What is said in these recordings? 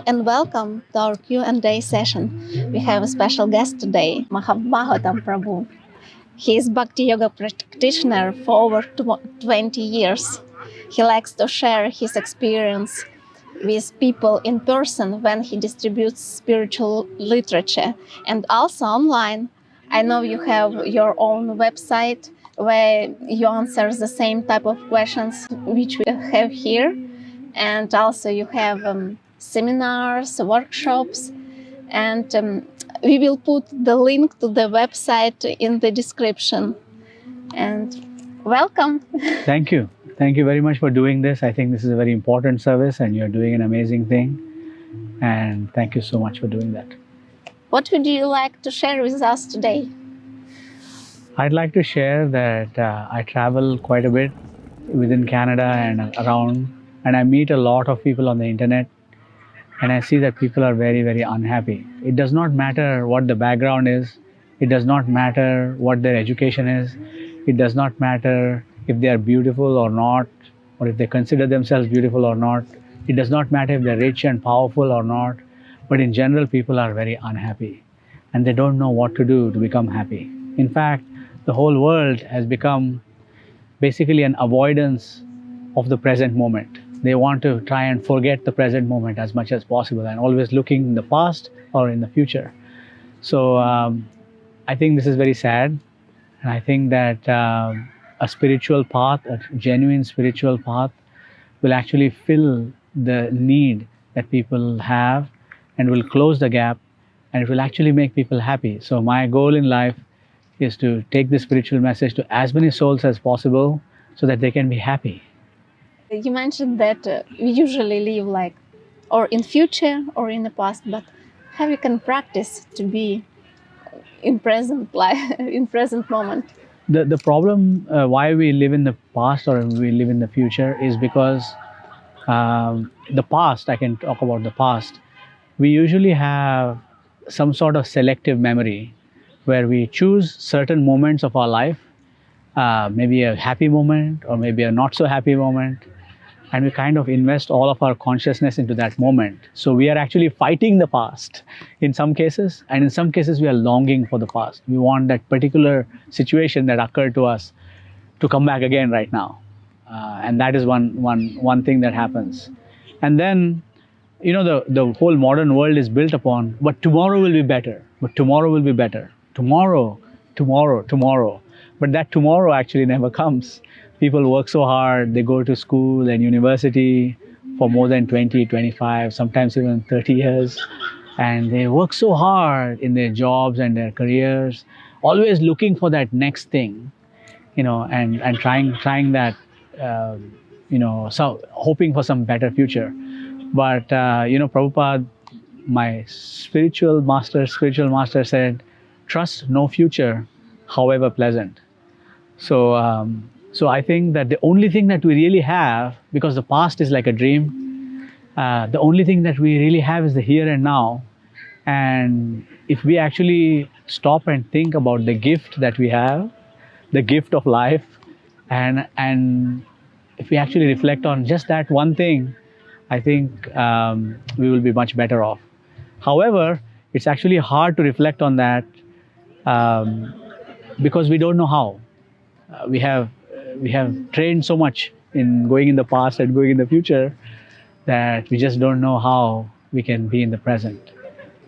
and welcome to our Q&A session. We have a special guest today, Mahabhagavat Prabhu. He is Bhakti Yoga practitioner for over 20 years. He likes to share his experience with people in person when he distributes spiritual literature and also online. I know you have your own website where you answer the same type of questions which we have here, and also you have seminars, workshops, and we will put the link to the website in the description. And welcome. Thank you. Thank you very much for doing this. I think this is a very important service and you're doing an amazing thing. And thank you so much for doing that. What would you like to share with us today? I'd like to share that I travel quite a bit within Canada and around, and I meet a lot of people on the internet, and I see that people are very, very unhappy. It does not matter what the background is. It does not matter what their education is. It does not matter if they are beautiful or not, or if they consider themselves beautiful or not. It does not matter if they're rich and powerful or not. But in general, people are very unhappy, and they don't know what to do to become happy. In fact, the whole world has become basically an avoidance of the present moment. They want to try and forget the present moment as much as possible and always looking in the past or in the future. So I think this is very sad. And I think that a spiritual path, a genuine spiritual path, will actually fill the need that people have and will close the gap, and it will actually make people happy. So my goal in life is to take the spiritual message to as many souls as possible so that they can be happy. You mentioned that we usually live or in future or in the past, but how you can practice to be in present life, in present moment? The problem why we live in the past or we live in the future is because the past, I can talk about the past, we usually have some sort of selective memory where we choose certain moments of our life, maybe a happy moment or maybe a not so happy moment, and we kind of invest all of our consciousness into that moment. So we are actually fighting the past in some cases, and in some cases we are longing for the past. We want that particular situation that occurred to us to come back again right now. And that is one thing that happens. And then, you know, the whole modern world is built upon, but tomorrow will be better, but tomorrow will be better. Tomorrow, tomorrow, tomorrow. But that tomorrow actually never comes. People work so hard, they go to school and university for more than 20, 25, sometimes even 30 years. And they work so hard in their jobs and their careers, always looking for that next thing, you know, and trying that, so hoping for some better future. But, Prabhupada, my spiritual master said, trust no future, however pleasant. So I think that the only thing that we really have, because the past is like a dream, the only thing that we really have is the here and now. And if we actually stop and think about the gift that we have, the gift of life, and if we actually reflect on just that one thing, I think we will be much better off. However, it's actually hard to reflect on that because we don't know how. We have trained so much in going in the past and going in the future that we just don't know how we can be in the present.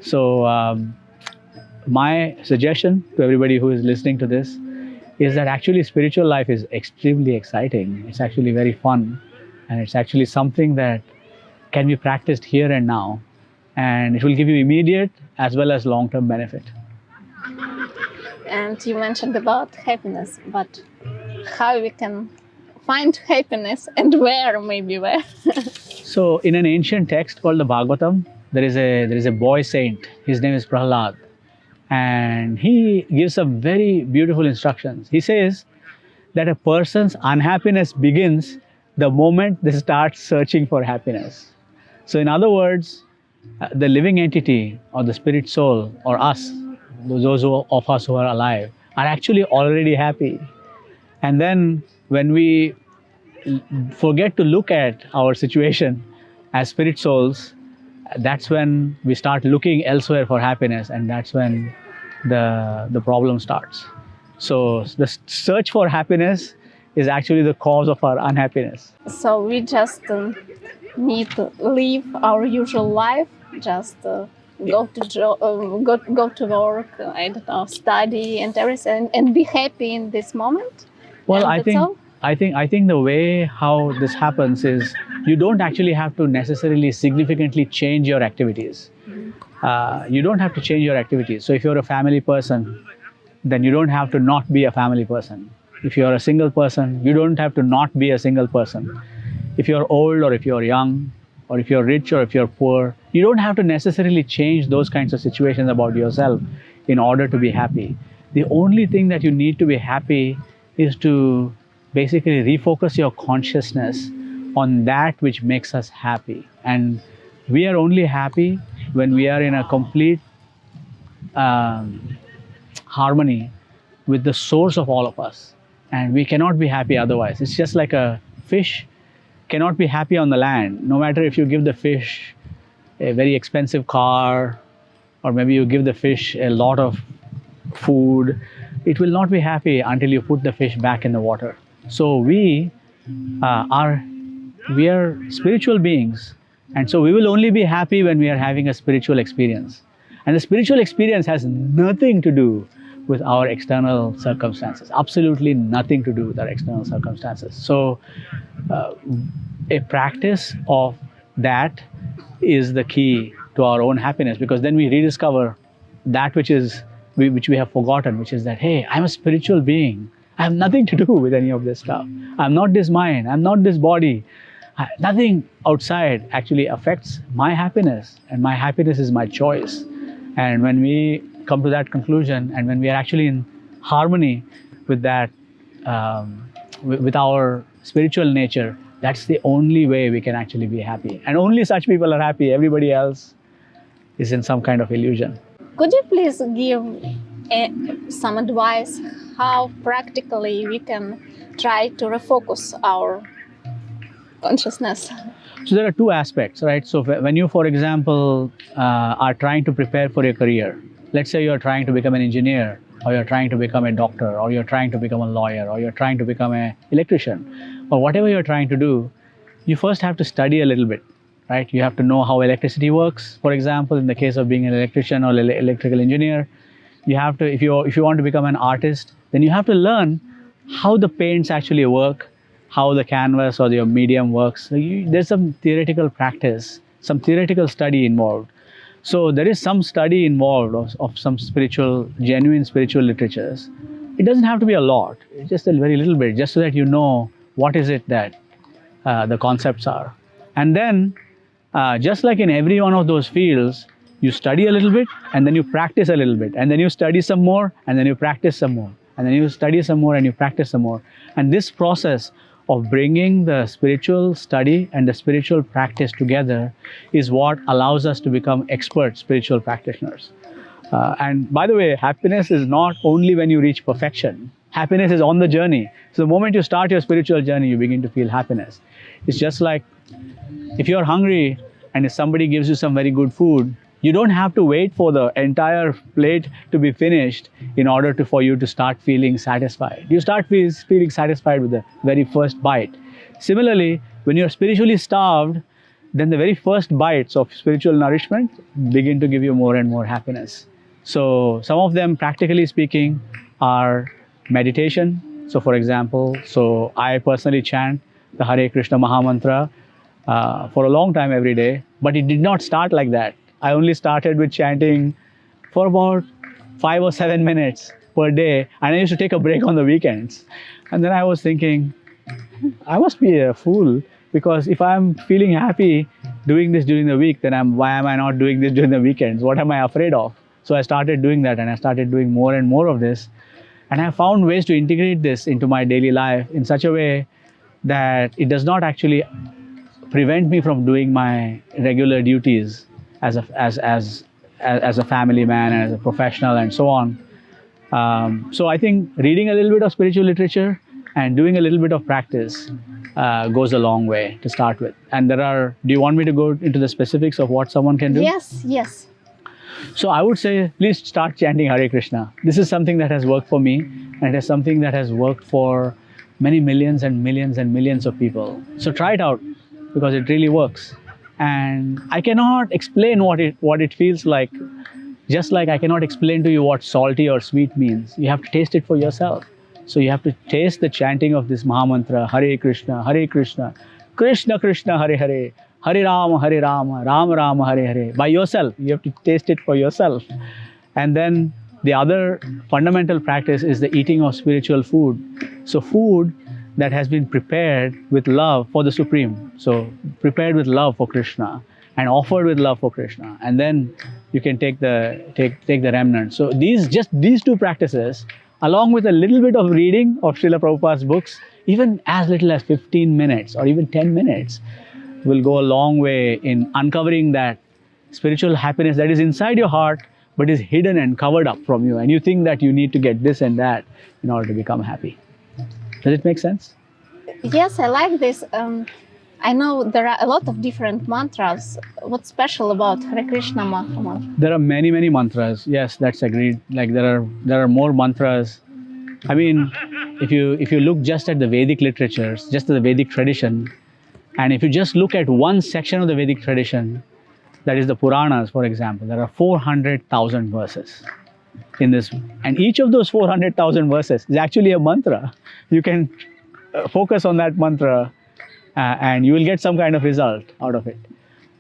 So my suggestion to everybody who is listening to this is that actually spiritual life is extremely exciting. It's actually very fun, and it's actually something that can be practiced here and now, and it will give you immediate as well as long-term benefit. And you mentioned about happiness, but how we can find happiness and where, maybe where? So in an ancient text called the Bhagavatam, there is a boy saint. His name is Prahlad, and he gives some very beautiful instructions. He says that a person's unhappiness begins the moment they start searching for happiness. So in other words, the living entity or the spirit soul or us, those of us who are alive, are actually already happy. And then when we forget to look at our situation as spirit souls, that's when we start looking elsewhere for happiness, and that's when the problem starts. So the search for happiness is actually the cause of our unhappiness. So we just need to live our usual life, just go to work, I don't know, study and everything, and be happy in this moment. Well, And I that's think all? I think the way how this happens is you don't actually have to necessarily significantly change your activities. You don't have to change your activities. So if you're a family person, then you don't have to not be a family person. If you're a single person, you don't have to not be a single person. If you're old or if you're young, or if you're rich or if you're poor, you don't have to necessarily change those kinds of situations about yourself in order to be happy. The only thing that you need to be happy is to basically refocus your consciousness on that which makes us happy. And we are only happy when we are in a complete harmony with the source of all of us. And we cannot be happy otherwise. It's just like a fish cannot be happy on the land. No matter if you give the fish a very expensive car, or maybe you give the fish a lot of food, it will not be happy until you put the fish back in the water. So we are spiritual beings, and so we will only be happy when we are having a spiritual experience. And the spiritual experience has nothing to do with our external circumstances, absolutely nothing to do with our external circumstances. So a practice of that is the key to our own happiness, because then we rediscover that which we have forgotten, which is that, hey, I'm a spiritual being. I have nothing to do with any of this stuff. I'm not this mind. I'm not this body. Nothing outside actually affects my happiness, and my happiness is my choice. And when we come to that conclusion, and when we are actually in harmony with that, with our spiritual nature, that's the only way we can actually be happy. And only such people are happy. Everybody else is in some kind of illusion. Could you please give some advice how practically we can try to refocus our consciousness? So there are two aspects, right? So when you, for example, are trying to prepare for your career, let's say you're trying to become an engineer, or you're trying to become a doctor, or you're trying to become a lawyer, or you're trying to become an electrician, or whatever you're trying to do, you first have to study a little bit, right? You have to know how electricity works. For example, in the case of being an electrician or electrical engineer, you have to, if you want to become an artist, then you have to learn how the paints actually work, how the canvas or your medium works. So there's some theoretical practice, some theoretical study involved. So there is some study involved of some genuine spiritual literatures. It doesn't have to be a lot, it's just a very little bit, just so that you know what is it that the concepts are. And then, just like in every one of those fields, you study a little bit, and then you practice a little bit, and then you study some more, and then you practice some more, and then you study some more, and you practice some more. And this process of bringing the spiritual study and the spiritual practice together is what allows us to become expert spiritual practitioners. And by the way, happiness is not only when you reach perfection. Happiness is on the journey. So the moment you start your spiritual journey, you begin to feel happiness. It's just like if you're hungry and if somebody gives you some very good food, you don't have to wait for the entire plate to be finished in order for you to start feeling satisfied. You start feeling satisfied with the very first bite. Similarly, when you're spiritually starved, then the very first bites of spiritual nourishment begin to give you more and more happiness. So some of them, practically speaking, are meditation. So for example, I personally chant the Hare Krishna Maha Mantra for a long time every day, but it did not start like that. I only started with chanting for about 5 or 7 minutes per day, and I used to take a break on the weekends. And then I was thinking, I must be a fool, because if I'm feeling happy doing this during the week, then why am I not doing this during the weekends? What am I afraid of? So I started doing that, and I started doing more and more of this. And I found ways to integrate this into my daily life in such a way that it does not actually prevent me from doing my regular duties as a family man and as a professional and so on. So I think reading a little bit of spiritual literature and doing a little bit of practice goes a long way to start with. And there are, do you want me to go into the specifics of what someone can do? Yes, yes. So I would say, please start chanting Hare Krishna. This is something that has worked for me, and it is something that has worked for many millions and millions and millions of people. So try it out, because it really works. And I cannot explain what it feels like, just like I cannot explain to you what salty or sweet means. You have to taste it for yourself. So you have to taste the chanting of this Mahamantra, Hare Krishna, Krishna Krishna, Hare Hare, Hare Rama, Rama Rama, Hare Hare, by yourself. You have to taste it for yourself. And then the other fundamental practice is the eating of spiritual food. So food that has been prepared with love for the Supreme. So prepared with love for Krishna and offered with love for Krishna. And then you can take the remnant. So these two practices, along with a little bit of reading of Srila Prabhupada's books, even as little as 15 minutes or even 10 minutes, will go a long way in uncovering that spiritual happiness that is inside your heart, but is hidden and covered up from you. And you think that you need to get this and that in order to become happy. Does it make sense? Yes, I like this. I know there are a lot of different mantras. What's special about Hare Krishna mantra? There are many, many mantras. Yes, that's agreed. Like there are more mantras. I mean, if you look just at the Vedic literatures, just at the Vedic tradition, and if you just look at one section of the Vedic tradition, that is the Puranas, for example, there are 400,000 verses in this. And each of those 400,000 verses is actually a mantra. You can focus on that mantra and you will get some kind of result out of it.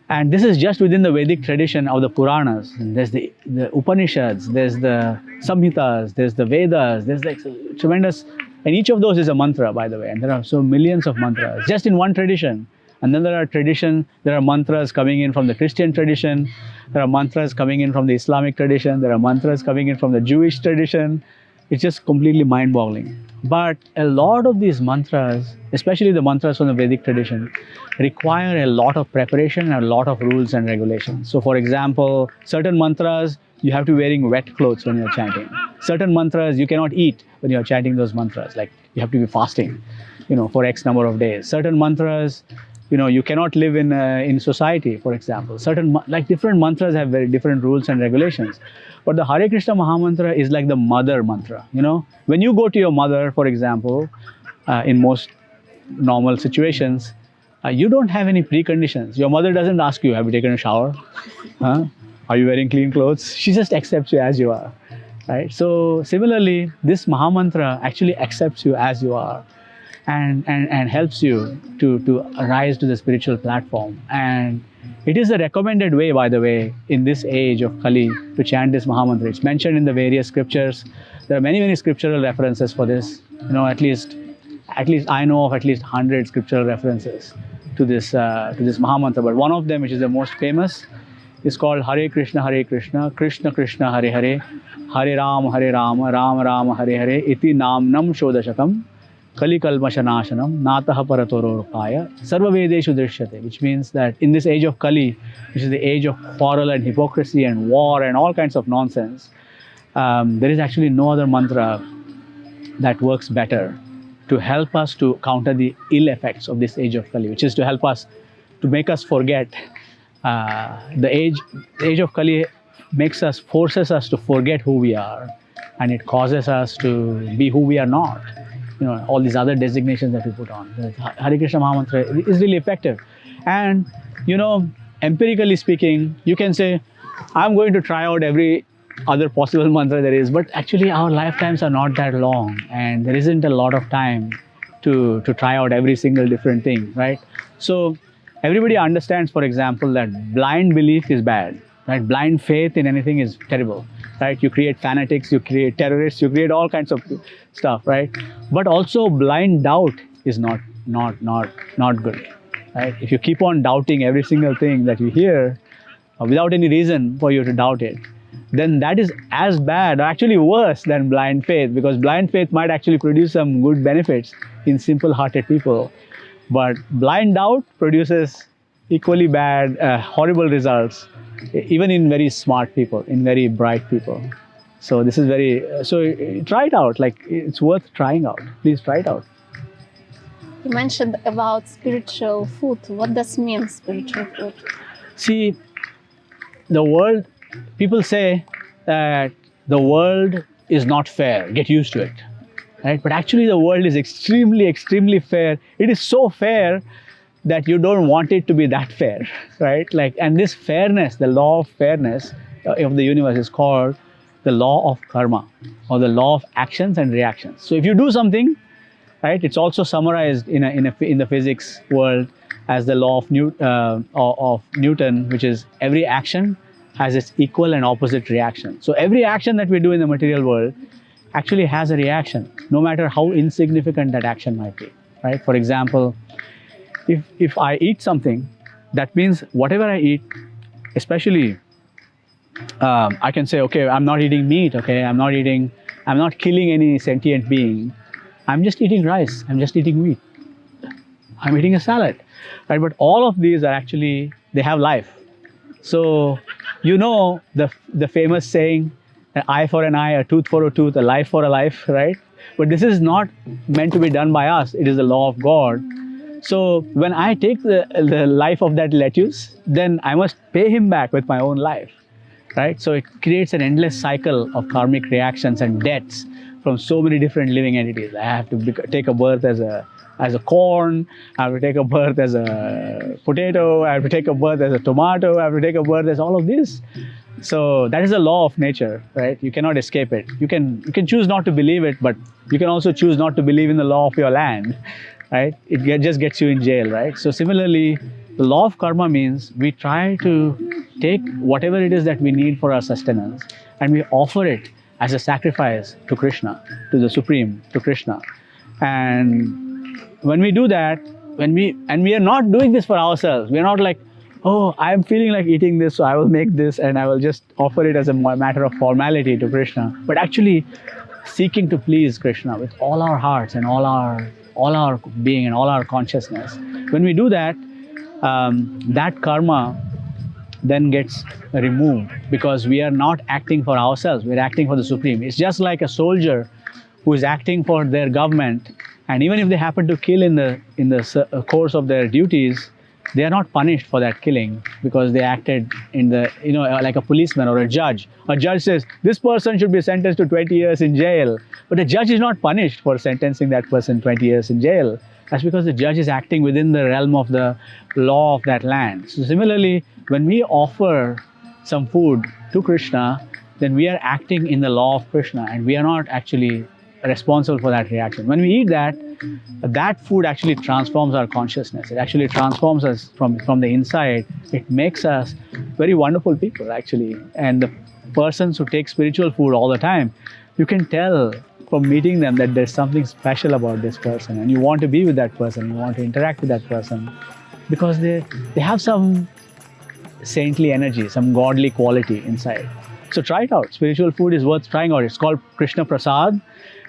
And this is just within the Vedic tradition of the Puranas. And there's the Upanishads, there's the Samhitas, there's the Vedas, there's like tremendous, and each of those is a mantra, by the way. And there are so millions of mantras just in one tradition. And then there are mantras coming in from the Christian tradition. There are mantras coming in from the Islamic tradition. There are mantras coming in from the Jewish tradition. It's just completely mind-boggling. But a lot of these mantras, especially the mantras from the Vedic tradition, require a lot of preparation and a lot of rules and regulations. So for example, certain mantras, you have to be wearing wet clothes when you're chanting. Certain mantras, you cannot eat when you're chanting those mantras. Like you have to be fasting, for X number of days. Certain mantras, you cannot live in society, for example. Different mantras have very different rules and regulations. But the Hare Krishna Mahamantra is like the mother mantra, When you go to your mother, for example, in most normal situations, you don't have any preconditions. Your mother doesn't ask you, have you taken a shower? Huh? Are you wearing clean clothes? She just accepts you as you are, right? So similarly, this Mahamantra actually accepts you as you are. And helps you to rise to the spiritual platform. And it is a recommended way, by the way, in this age of Kali to chant this Mahamantra. It's mentioned in the various scriptures. There are many, many scriptural references for this. At least I know of at least 100 scriptural references to this Mahamantra. But one of them, which is the most famous, is called Hare Krishna, Krishna Krishna, Hare Hare, Hare Rama, Rama Rama, Hare Hare, Iti Namnam Shodashakam, Kali Kalmashanashanam, Nataha Paratorokaya, Sarva Vedeshu Drishyate, which means that in this age of Kali, which is the age of quarrel and hypocrisy and war and all kinds of nonsense, there is actually no other mantra that works better to help us to counter the ill effects of this age of Kali, which is to help us, to make us forget. The age of Kali forces us to forget who we are, and it causes us to be who we are not. All these other designations that we put on. The Hare Krishna Mahamantra is really effective. And, empirically speaking, you can say, I'm going to try out every other possible mantra there is, but actually our lifetimes are not that long, and there isn't a lot of time to try out every single different thing, right? So everybody understands, for example, that blind belief is bad, right? Blind faith in anything is terrible, right? You create fanatics, you create terrorists, you create all kinds of stuff, right? But also blind doubt is not good, right? If you keep on doubting every single thing that you hear without any reason for you to doubt it, then that is as bad, or actually worse than blind faith, because blind faith might actually produce some good benefits in simple-hearted people. But blind doubt produces equally bad, horrible results, even in very smart people, in very bright people. So this is so try it out. Like, it's worth trying out. Please try it out. You mentioned about spiritual food. What does mean spiritual food? See, the world, people say that the world is not fair, get used to it. Right? But actually, the world is extremely, extremely fair. It is so fair that you don't want it to be that fair, right? Like, and this fairness, the law of fairness of the universe is called the law of karma, or the law of actions and reactions. So if you do something, right, it's also summarized in the physics world as the law of Newton, which is every action has its equal and opposite reaction. So every action that we do in the material world actually has a reaction, no matter how insignificant that action might be, right? For example, if I eat something, that means whatever I eat, especially I can say, okay, I'm not eating meat, okay, I'm not killing any sentient being. I'm just eating rice, I'm just eating wheat, I'm eating a salad, right? But all of these are actually, they have life. So, you know, the famous saying, an eye for an eye, a tooth for a tooth, a life for a life, right? But this is not meant to be done by us. It is the law of God. So when I take the life of that lettuce, then I must pay him back with my own life, right? So it creates an endless cycle of karmic reactions and debts from so many different living entities. I have to take a birth as a corn, I have to take a birth as a potato, I have to take a birth as a tomato, I have to take a birth as all of this. So that is the law of nature, right? You cannot escape it. You can choose not to believe it, but you can also choose not to believe in the law of your land, right? Just gets you in jail, right? So similarly, the law of karma means we try to take whatever it is that we need for our sustenance and we offer it as a sacrifice to Krishna, to the Supreme, to Krishna. And when we do that, we are not doing this for ourselves. We are not like, oh, I'm feeling like eating this, so I will make this and I will just offer it as a matter of formality to Krishna. But actually seeking to please Krishna with all our hearts and all our being and all our consciousness. When we do that, that karma then gets removed because we are not acting for ourselves, we're acting for the Supreme. It's just like a soldier who is acting for their government, and even if they happen to kill in the course of their duties, they are not punished for that killing because they acted in the, like a policeman or a judge. A judge says, this person should be sentenced to 20 years in jail. But the judge is not punished for sentencing that person 20 years in jail. That's because the judge is acting within the realm of the law of that land. So similarly, when we offer some food to Krishna, then we are acting in the law of Krishna and we are not actually responsible for that reaction. When we eat that, that food actually transforms our consciousness. It actually transforms us from the inside. It makes us very wonderful people, actually. And the persons who take spiritual food all the time, you can tell from meeting them that there's something special about this person and you want to be with that person, you want to interact with that person because they have some saintly energy, some godly quality inside. So try it out. Spiritual food is worth trying out. It's called Krishna Prasad,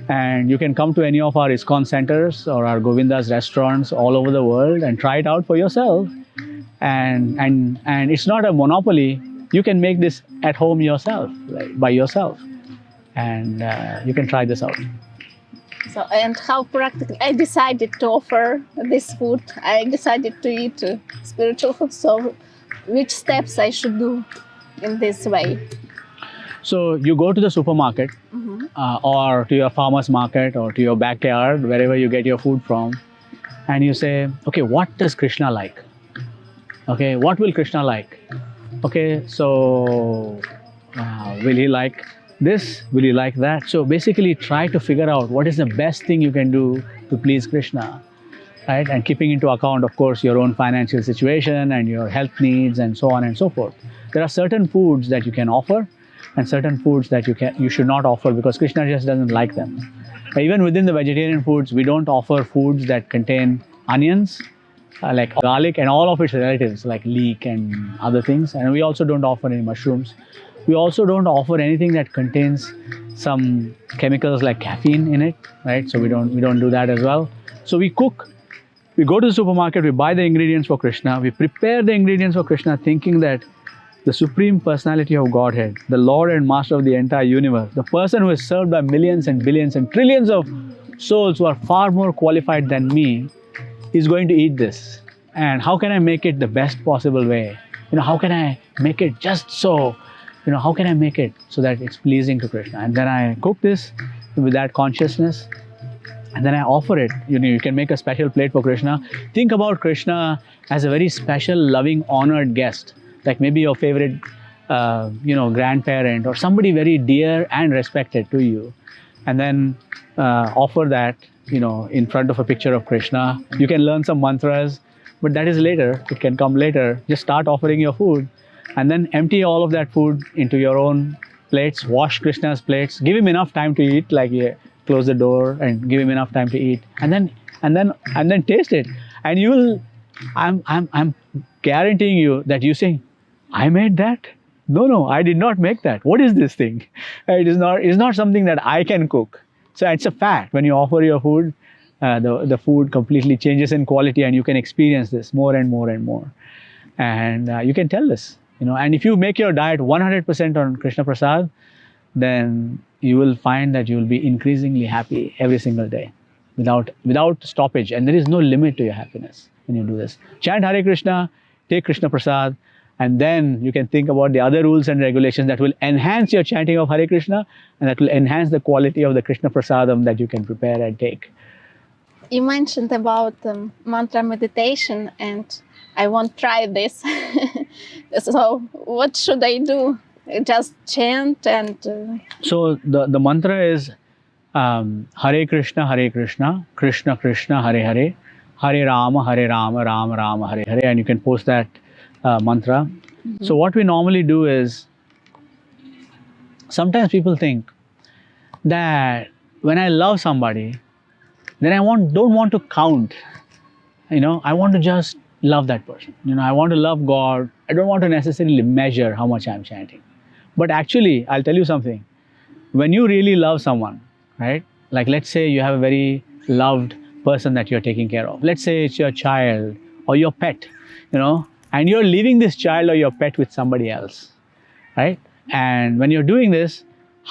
and you can come to any of our ISKCON centers or our Govinda's restaurants all over the world and try it out for yourself. And it's not a monopoly. You can make this at home yourself, like by yourself, and you can try this out. So, and how practically, I decided to offer this food. I decided to eat spiritual food. So, which steps I should do in this way? So you go to the supermarket or to your farmer's market or to your backyard, wherever you get your food from, and you say, okay, what does Krishna like? Okay, what will Krishna like? Okay, so will he like this? Will he like that? So basically try to figure out what is the best thing you can do to please Krishna, right? And keeping into account, of course, your own financial situation and your health needs and so on and so forth. There are certain foods that you can offer and certain foods that you should not offer because Krishna just doesn't like them. Even within the vegetarian foods, we don't offer foods that contain onions, like garlic and all of its relatives like leek and other things. And we also don't offer any mushrooms. We also don't offer anything that contains some chemicals like caffeine in it, right? So we don't do that as well. So we cook. We go to the supermarket, we buy the ingredients for Krishna, we prepare the ingredients for Krishna thinking that the Supreme Personality of Godhead, the Lord and Master of the entire universe, the person who is served by millions and billions and trillions of souls who are far more qualified than me, is going to eat this, and how can I make it the best possible way? How can I make it just so, how can I make it so that it's pleasing to Krishna? And then I cook this with that consciousness, and then I offer it. You can make a special plate for Krishna. Think about Krishna as a very special, loving, honored guest, like maybe your favorite, grandparent or somebody very dear and respected to you, and then offer that, in front of a picture of Krishna. You can learn some mantras, but that is later. It can come later. Just start offering your food, and then empty all of that food into your own plates. Wash Krishna's plates. Give him enough time to eat, like close the door and give him enough time to eat, and then taste it. And you will. I'm guaranteeing you that you say, I made that. No, I did not make that. What is this thing? It is not something that I can cook. So it's a fact. When you offer your food, the food completely changes in quality, and you can experience this more and more and more. And you can tell this, And if you make your diet 100% on Krishna Prasad, then you will find that you will be increasingly happy every single day, without stoppage. And there is no limit to your happiness when you do this. Chant Hare Krishna, take Krishna Prasad, and then you can think about the other rules and regulations that will enhance your chanting of Hare Krishna, and that will enhance the quality of the Krishna Prasadam that you can prepare and take. You mentioned about mantra meditation, and I won't try this. So what should I do? Just chant and... So the mantra is Hare Krishna, Krishna Krishna, Hare Hare, Hare Rama, Rama Rama, Hare Hare, and you can post that mantra. Mm-hmm. So what we normally do is, sometimes people think that when I love somebody, then I don't want to count. I want to just love that person. I want to love God. I don't want to necessarily measure how much I'm chanting. But actually, I'll tell you something. When you really love someone, right? Like, let's say you have a very loved person that you're taking care of. Let's say it's your child or your pet, and you're leaving this child or your pet with somebody else, right? And when you're doing this,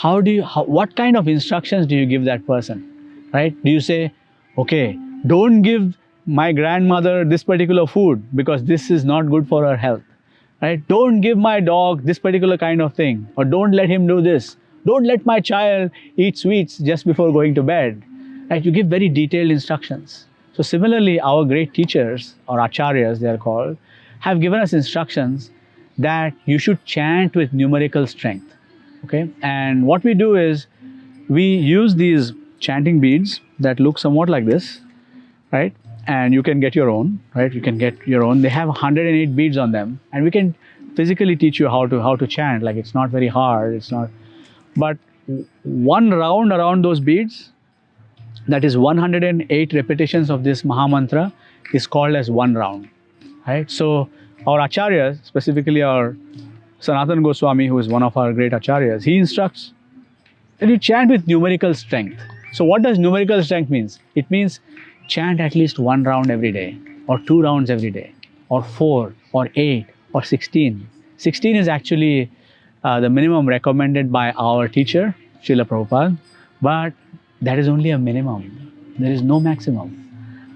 what kind of instructions do you give that person, right? Do you say, okay, don't give my grandmother this particular food because this is not good for her health, right? Don't give my dog this particular kind of thing, or don't let him do this. Don't let my child eat sweets just before going to bed, right? You give very detailed instructions. So similarly, our great teachers, or acharyas they are called, have given us instructions that you should chant with numerical strength, okay? And what we do is, we use these chanting beads that look somewhat like this, right? And you can get your own, right? You can get your own. They have 108 beads on them, and we can physically teach you how to chant. Like, it's not very hard. It's not, but one round around those beads, that is 108 repetitions of this Maha Mantra, is called as one round, right? So our acharyas, specifically our Sanatana Goswami, who is one of our great acharyas, he instructs that you chant with numerical strength. So what does numerical strength means? It means chant at least one round every day, or 2 rounds every day, or 4, or 8, or 16. 16 is actually the minimum recommended by our teacher, Srila Prabhupada, but that is only a minimum. There is no maximum.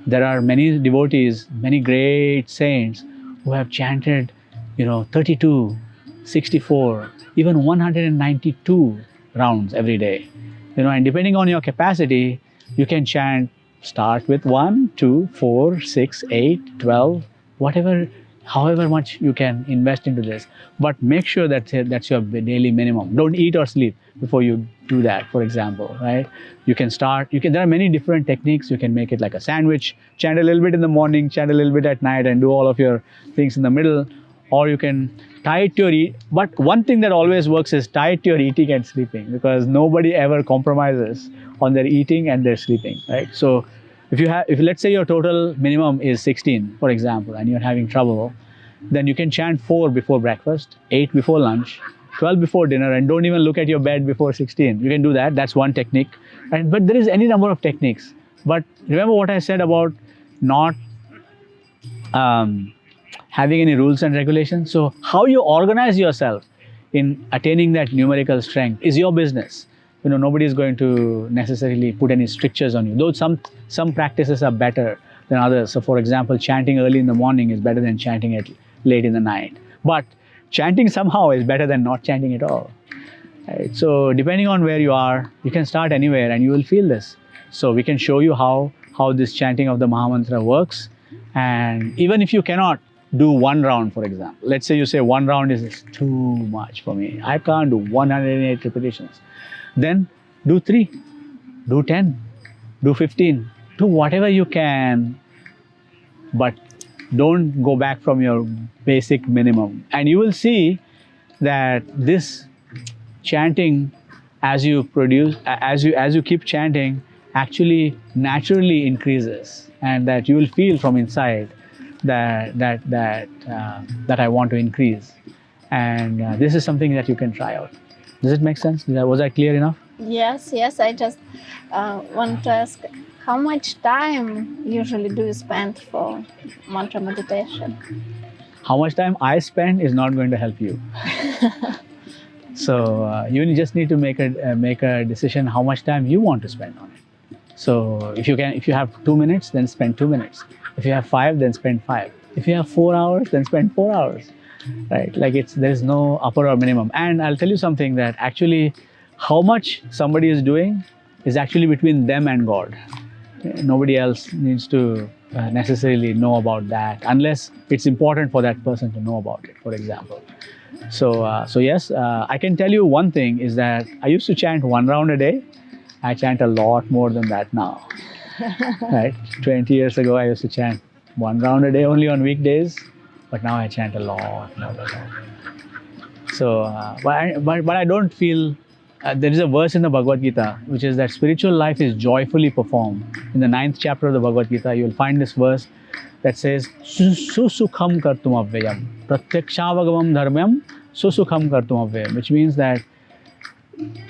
There are many devotees, many great saints who have chanted, 32, 64, even 192 rounds every day. And depending on your capacity, you can chant, start with 1, 2, 4, 6, 8, 12, whatever, however much you can invest into this. But make sure that that's your daily minimum. Don't eat or sleep before you do that, for example, right? You can start, there are many different techniques. You can make it like a sandwich, chant a little bit in the morning, chant a little bit at night, and do all of your things in the middle. Or you can tie it to your but one thing that always works is tie it to your eating and sleeping, because nobody ever compromises on their eating and their sleeping, right? So if let's say your total minimum is 16, for example, and you're having trouble, then you can chant 4 before breakfast, 8 before lunch, 12 before dinner, and don't even look at your bed before 16. You can do that. That's one technique. Right? But there is any number of techniques. But remember what I said about not having any rules and regulations. So how you organize yourself in attaining that numerical strength is your business. Nobody is going to necessarily put any strictures on you. Though some practices are better, than others. So for example, chanting early in the morning is better than chanting it late in the night. But chanting somehow is better than not chanting at all. Right? So depending on where you are, you can start anywhere and you will feel this. So we can show you how this chanting of the Mahamantra works. And even if you cannot do one round, for example, let's say you say one round is too much for me, I can't do 108 repetitions, then do 3, do 10, do 15, do whatever you can, but don't go back from your basic minimum. And you will see that this chanting, as you keep chanting, actually naturally increases, and that you will feel from inside that I want to increase. And this is something that you can try out. Does it make sense? Was I clear enough? Yes, I just want to ask, how much time usually do you spend for mantra meditation? How much time I spend is not going to help you. So you just need to make a decision how much time you want to spend on it. So if you have 2 minutes, then spend 2 minutes. If you have 5, then spend 5. If you have 4 hours, then spend 4 hours. Right? Like there is no upper or minimum. And I'll tell you something, that actually how much somebody is doing is actually between them and God. Nobody else needs to necessarily know about that, unless it's important for that person to know about it, for example. So yes, I can tell you one thing is that I used to chant 1 round a day. I chant a lot more than that now. Right? 20 years ago, I used to chant 1 round a day only on weekdays, but now I chant a lot more than that. So, but I don't feel. There is a verse in the Bhagavad Gita which is that spiritual life is joyfully performed. In the 9th chapter of the Bhagavad Gita, you will find this verse that says, Susukham kartum avyayam, pratyakshavagavam dharmyam, susukham kartum avyayam, which means that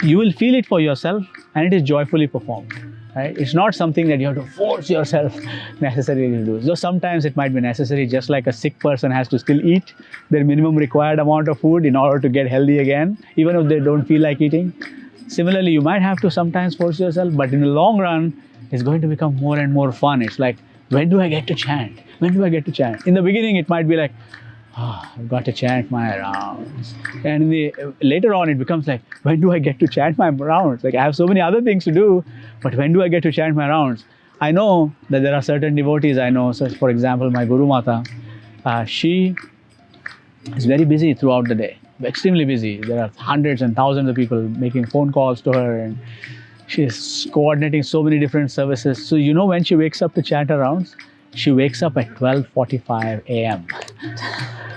you will feel it for yourself and it is joyfully performed. Right? It's not something that you have to force yourself necessarily to do. Though sometimes it might be necessary, just like a sick person has to still eat their minimum required amount of food in order to get healthy again, even if they don't feel like eating. Similarly, you might have to sometimes force yourself, but in the long run, it's going to become more and more fun. It's like, when do I get to chant? When do I get to chant? In the beginning, it might be like, I've got to chant my rounds. And later on, it becomes like, when do I get to chant my rounds? Like, I have so many other things to do, but when do I get to chant my rounds? I know that there are certain devotees I know. So, for example, my Guru Mata, she is very busy throughout the day, extremely busy. There are hundreds and thousands of people making phone calls to her, and she's coordinating so many different services. So, when she wakes up to chant her rounds, she wakes up at 12:45 a.m.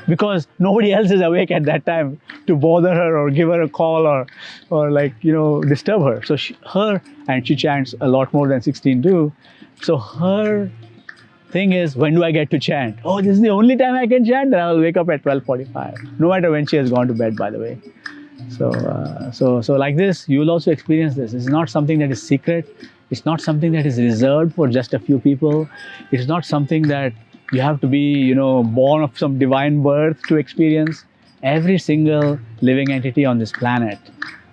because nobody else is awake at that time to bother her or give her a call or disturb her. So she chants a lot more than 16 too. So her thing is, when do I get to chant? Oh, this is the only time I can chant. Then I will wake up at 12:45, no matter when she has gone to bed, by the way. So like this, you will also experience this. It's not something that is secret. It's not something that is reserved for just a few people. It's not something that you have to be, born of some divine birth to experience. Every single living entity on this planet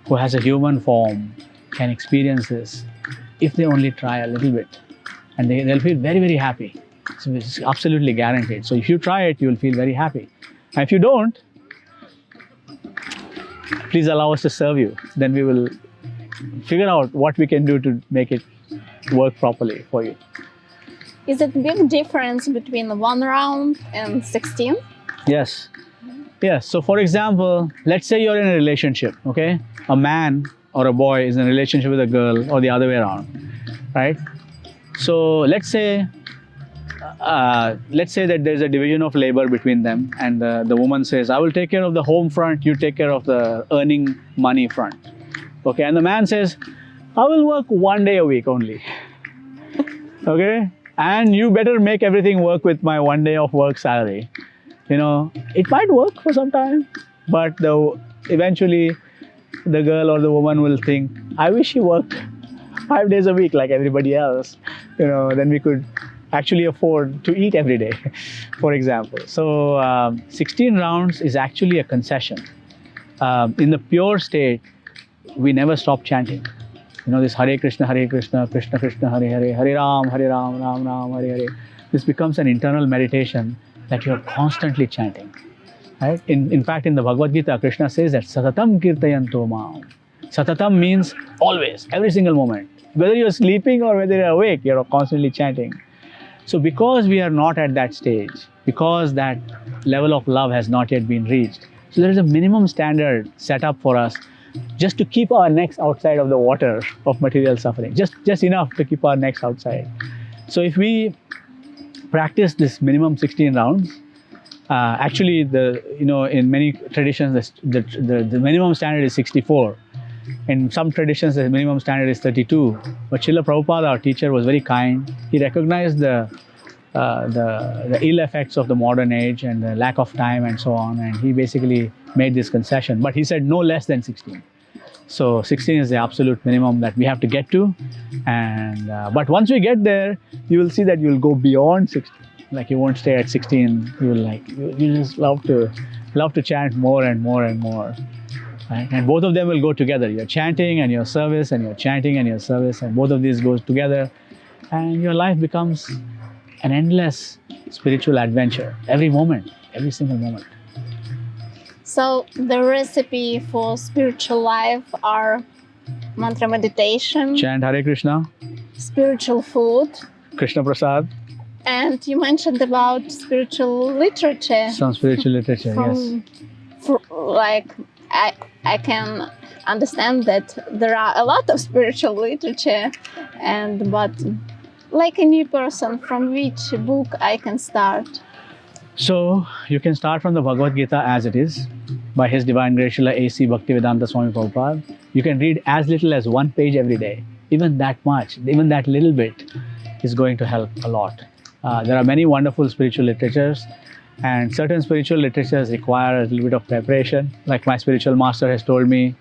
who has a human form can experience this if they only try a little bit. And they'll feel very, very happy. So it's absolutely guaranteed. So if you try it, you'll feel very happy. And if you don't, please allow us to serve you. Then we will figure out what we can do to make it work properly for you. Is it a big difference between the 1 round and 16? Yes. So for example, let's say you're in a relationship, okay? A man or a boy is in a relationship with a girl, or the other way around, right? So let's say that there's a division of labor between them, and the woman says, I will take care of the home front, you take care of the earning money front. Okay, and the man says, I will work 1 day a week only. Okay, and you better make everything work with my 1 day of work salary. It might work for some time, but eventually the girl or the woman will think, I wish he worked 5 days a week like everybody else. Then we could actually afford to eat every day, for example. So 16 rounds is actually a concession. In the pure state, we never stop chanting. This Hare Krishna, Krishna Krishna, Hare Hare, Hare Ram, Ram Ram, Hare Hare. this becomes an internal meditation that you're constantly chanting. Right? In fact, in the Bhagavad Gita, Krishna says that Satatam Kirtayanto Maam. Satatam means always, every single moment. Whether you're sleeping or whether you're awake, you're constantly chanting. So because we are not at that stage, because that level of love has not yet been reached, so there is a minimum standard set up for us just to keep our necks outside of the water of material suffering, just enough to keep our necks outside. So if we practice this minimum 16 rounds, actually in many traditions the minimum standard is 64. In some traditions the minimum standard is 32. But Srila Prabhupada, our teacher, was very kind. He recognized the ill effects of the modern age and the lack of time and so on, and he basically made this concession. But he said no less than 16. So 16 is the absolute minimum that we have to get to. And but once we get there, you will see that you will go beyond 16. Like you won't stay at 16. You will you just love to chant more and more and more. Right? And both of them will go together. You're chanting and your service, and you're chanting and your service, and both of these goes together, and your life becomes an endless spiritual adventure. Every moment, every single moment. So the recipe for spiritual life are mantra meditation, Chant Hare Krishna, spiritual food, Krishna Prasad, and you mentioned about spiritual literature. some spiritual literature. Yes. I can understand that there are a lot of spiritual literature, but like a new person, from which book I can start? So you can start from the Bhagavad Gita as it is, by His Divine Grace Srila A.C. Bhaktivedanta Swami Prabhupada. You can read as little as one page every day. Even that much, even that little bit is going to help a lot. There are many wonderful spiritual literatures, and certain spiritual literatures require a little bit of preparation. Like my spiritual master has told me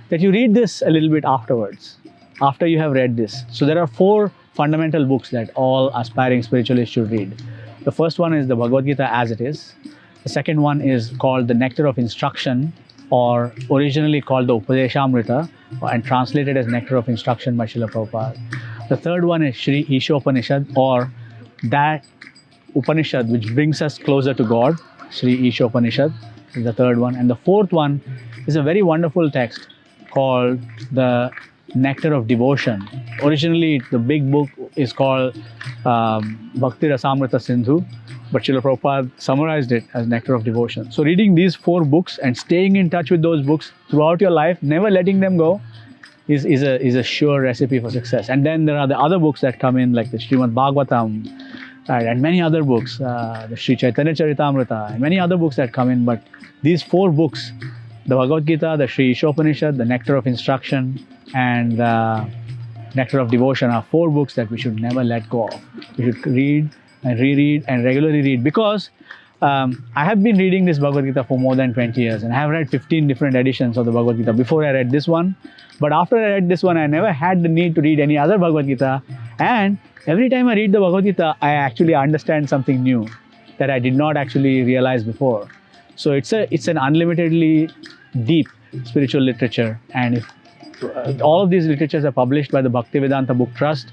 that you read this a little bit afterwards, after you have read this. So there are 4 fundamental books that all aspiring spiritualists should read. The first one is the Bhagavad Gita as it is. The second one is called the Nectar of Instruction, or originally called the Upadeshamrita, and translated as Nectar of Instruction by Srila Prabhupada. The third one is Sri Ishopanishad, or that Upanishad which brings us closer to God. Sri Ishopanishad is the third one. And the fourth one is a very wonderful text called the Nectar of Devotion. Originally, the big book is called Bhakti Rasamrita Sindhu, but Srila Prabhupada summarized it as Nectar of Devotion. So reading these 4 books and staying in touch with those books throughout your life, never letting them go, is a sure recipe for success. And then there are the other books that come in, like the Srimad Bhagavatam, right, and many other books, the Sri Chaitanya Charitamrita, and many other books that come in. But these 4 books, the Bhagavad Gita, the Sri Ishopanishad, the Nectar of Instruction, and the Nectar of Devotion are 4 books that we should never let go of. We should read and reread and regularly read, because I have been reading this Bhagavad Gita for more than 20 years, and I have read 15 different editions of the Bhagavad Gita before I read this one. But after I read this one, I never had the need to read any other Bhagavad Gita. And every time I read the Bhagavad Gita, I actually understand something new that I did not actually realize before. So it's an unlimitedly deep spiritual literature. And if all of these literatures are published by the Bhaktivedanta Book Trust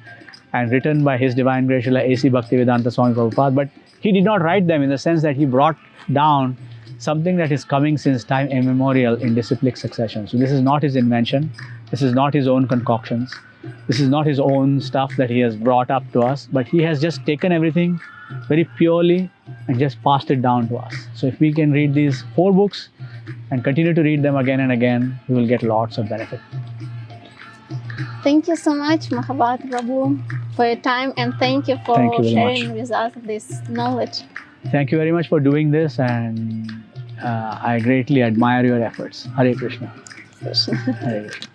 and written by His Divine Grace Srila A.C. Bhaktivedanta Swami Prabhupada, but he did not write them in the sense that he brought down something that is coming since time immemorial in disciplic succession. So this is not his invention. This is not his own concoctions. This is not his own stuff that he has brought up to us, but he has just taken everything very purely and just passed it down to us. So if we can read these 4 books and continue to read them again and again, we will get lots of benefit. Thank you so much, Mahabhagavat Prabhu, for your time, and thank you for sharing with us this knowledge. Thank you very much for doing this, and I greatly admire your efforts. Hare Krishna. Krishna. Hare Krishna.